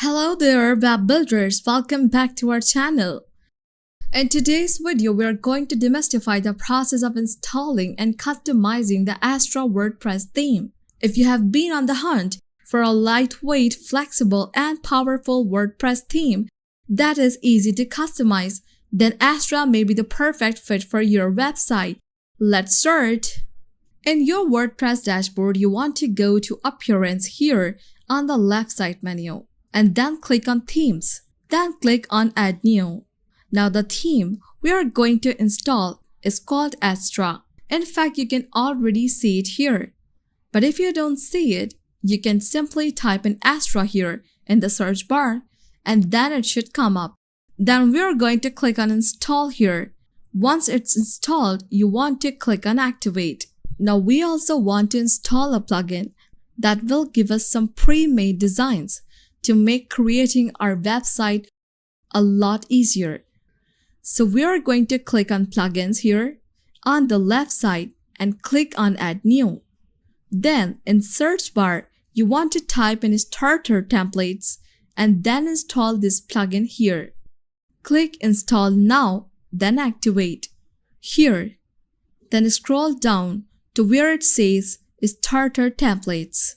Hello there, web builders. Welcome back to our channel. In today's video, we are going to demystify the process of installing and customizing the Astra WordPress theme. If you have been on the hunt for a lightweight, flexible, and powerful WordPress theme that is easy to customize, then Astra may be the perfect fit for your website. Let's start. In your WordPress dashboard, you want to go to Appearance here on the left side menu, and then click on Themes. Then click on Add New. Now the theme we are going to install is called Astra. In fact, you can already see it here. But if you don't see it, you can simply type in Astra here in the search bar, and then it should come up. Then we are going to click on Install here. Once it's installed, you want to click on Activate. Now we also want to install a plugin that will give us some pre-made designs to make creating our website a lot easier. So we are going to click on Plugins here on the left side and click on Add New. Then in search bar, you want to type in Starter Templates and then install this plugin here. Click Install Now, then Activate here. Then scroll down to where it says Starter Templates.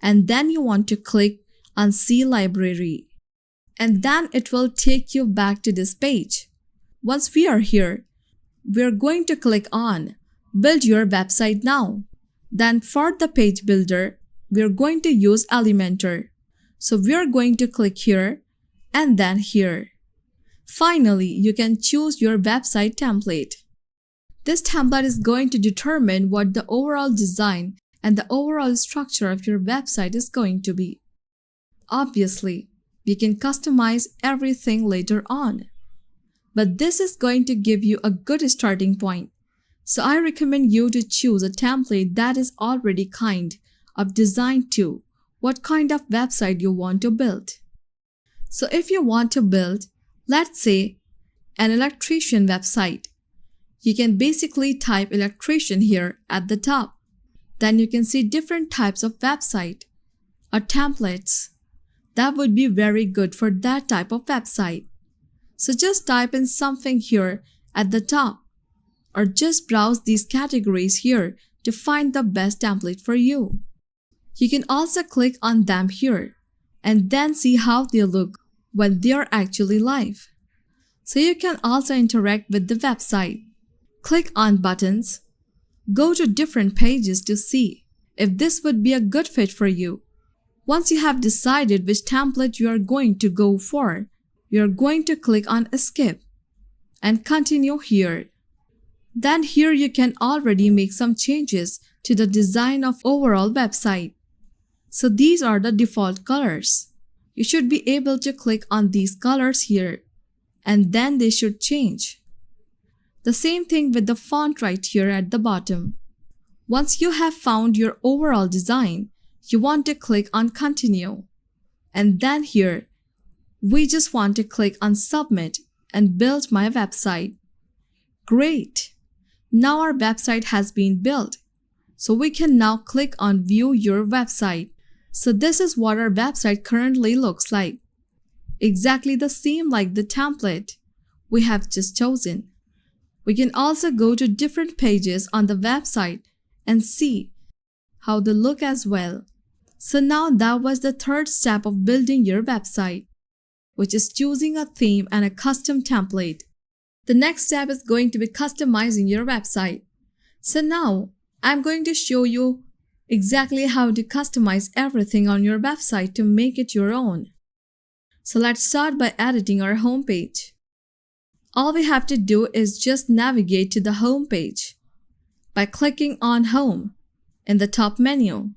And then you want to click on See Library. And then it will take you back to this page. Once we are here, we are going to click on Build Your Website Now. Then for the page builder, we are going to use Elementor. So we are going to click here and then here. Finally, you can choose your website template. This template is going to determine what the overall design and the overall structure of your website is going to be. Obviously, we can customize everything later on. But this is going to give you a good starting point. So I recommend you to choose a template that is already kind of designed to what kind of website you want to build. So if you want to build, let's say, an electrician website, you can basically type electrician here at the top. Then you can see different types of website or templates that would be very good for that type of website. So just type in something here at the top, or just browse these categories here to find the best template for you. You can also click on them here and then see how they look when they are actually live. So you can also interact with the website. Click on buttons. Go to different pages to see if this would be a good fit for you. Once you have decided which template you are going to go for, you are going to click on Escape and continue here. Then here you can already make some changes to the design of overall website. So these are the default colors. You should be able to click on these colors here, and then they should change. The same thing with the font right here at the bottom. Once you have found your overall design, you want to click on Continue. And then here, we just want to click on Submit and build my website. Great! Now our website has been built. So we can now click on View Your Website. So this is what our website currently looks like. Exactly the same like the template we have just chosen. We can also go to different pages on the website and see how they look as well. So now that was the third step of building your website, which is choosing a theme and a custom template. The next step is going to be customizing your website. So now I'm going to show you exactly how to customize everything on your website to make it your own. So let's start by editing our homepage. All we have to do is just navigate to the home page by clicking on Home in the top menu.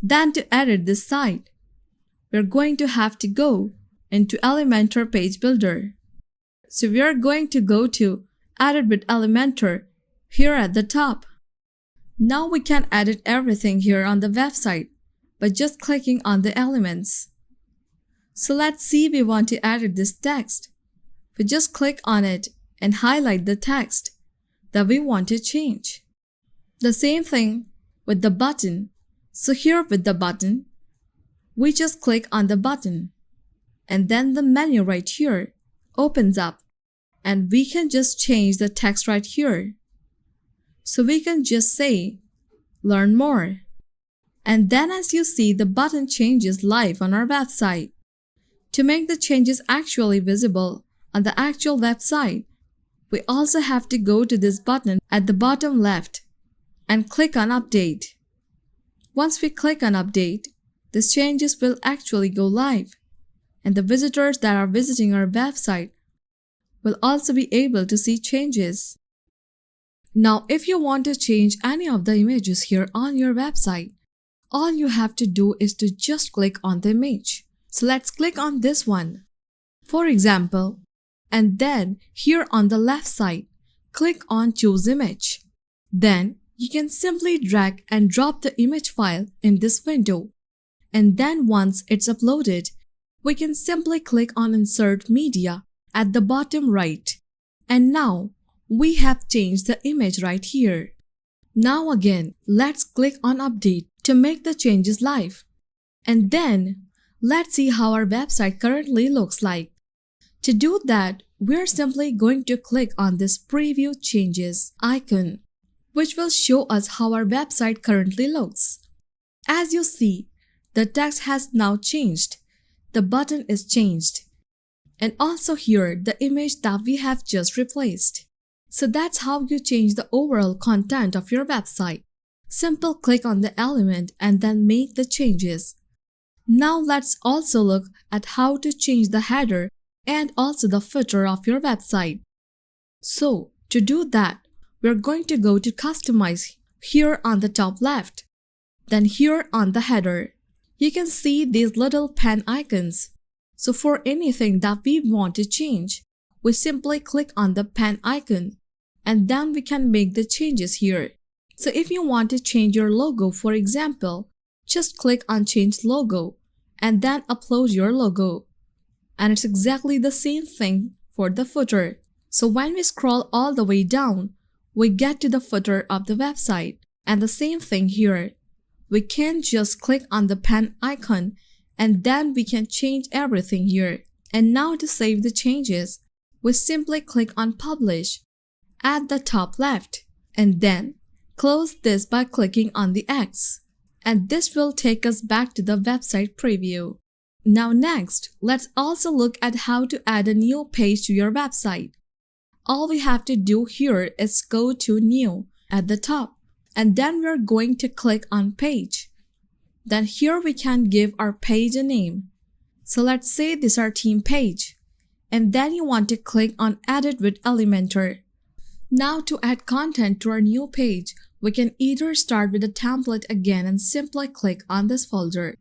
Then to edit this site, we're going to have to go into Elementor Page Builder. So we are going to go to Edit with Elementor here at the top. Now we can edit everything here on the website by just clicking on the elements. So let's see we want to edit this text. We just click on it and highlight the text that we want to change. The same thing with the button. So here with the button, we just click on the button and then the menu right here opens up, and we can just change the text right here. So we can just say, learn more. And then as you see, the button changes live on our website. To make the changes actually visible on the actual website, we also have to go to this button at the bottom left and click on Update. Once we click on Update, these changes will actually go live, and the visitors that are visiting our website will also be able to see changes. Now, if you want to change any of the images here on your website, all you have to do is to just click on the image. So let's click on this one, for example, and then here on the left side, click on Choose Image. Then you can simply drag and drop the image file in this window. And then once it's uploaded, we can simply click on Insert Media at the bottom right. And now we have changed the image right here. Now again, let's click on Update to make the changes live. And then let's see how our website currently looks like. To do that, we're simply going to click on this Preview Changes icon, which will show us how our website currently looks. As you see, the text has now changed, the button is changed, and also here the image that we have just replaced. So that's how you change the overall content of your website. Simple click on the element and then make the changes. Now let's also look at how to change the header and also the footer of your website. So to do that, we're going to go to Customize here on the top left. Then here on the header, you can see these little pen icons. So for anything that we want to change, we simply click on the pen icon and then we can make the changes here. So if you want to change your logo, for example, just click on Change Logo and then upload your logo. And it's exactly the same thing for the footer. So when we scroll all the way down, we get to the footer of the website. And the same thing here. We can just click on the pen icon and then we can change everything here. And now to save the changes, we simply click on Publish at the top left and then close this by clicking on the X. And this will take us back to the website preview. Now next, let's also look at how to add a new page to your website. All we have to do here is go to New at the top, and then we're going to click on Page. Then here we can give our page a name. So let's say this is our theme page, and then you want to click on Edit with Elementor. Now to add content to our new page, we can either start with a template again and simply click on this folder.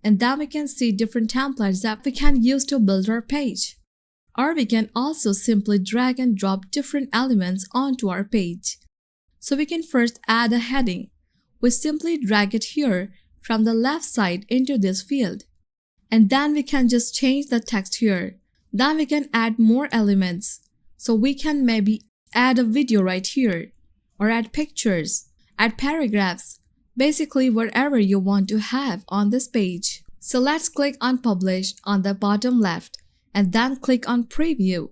And then we can see different templates that we can use to build our page. Or we can also simply drag and drop different elements onto our page. So we can first add a heading. We simply drag it here from the left side into this field. And then we can just change the text here. Then we can add more elements. So we can maybe add a video right here, or add pictures, add paragraphs, basically whatever you want to have on this page. So let's click on Publish on the bottom left and then click on Preview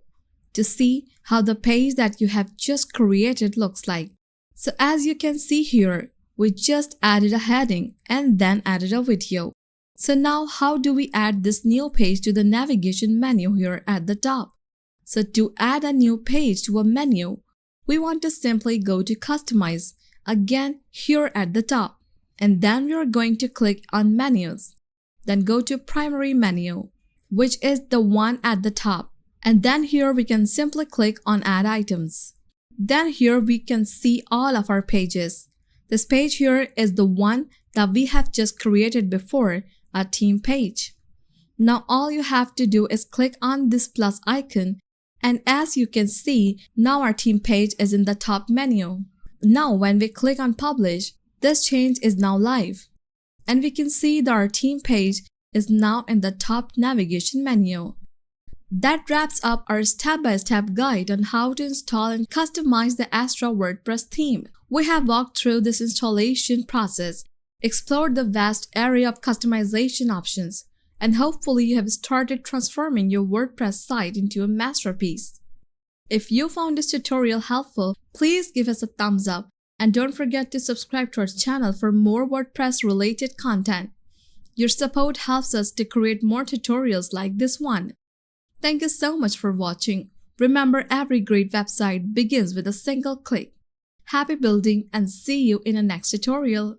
to see how the page that you have just created looks like. So as you can see here, we just added a heading and then added a video. So now how do we add this new page to the navigation menu here at the top? So to add a new page to a menu, we want to simply go to Customize again here at the top, and then we are going to click on Menus. Then go to Primary Menu, which is the one at the top, and then here we can simply click on Add Items. Then here we can see all of our pages. This page here is the one that we have just created before, a theme page. Now all you have to do is click on this plus icon, and as you can see, now our theme page is in the top menu. Now when we click on Publish, this change is now live. And we can see that our theme page is now in the top navigation menu. That wraps up our step-by-step guide on how to install and customize the Astra WordPress theme. We have walked through this installation process, explored the vast area of customization options, and hopefully you have started transforming your WordPress site into a masterpiece. If you found this tutorial helpful, please give us a thumbs up and don't forget to subscribe to our channel for more WordPress related content. Your support helps us to create more tutorials like this one. Thank you so much for watching. Remember, every great website begins with a single click. Happy building and see you in the next tutorial.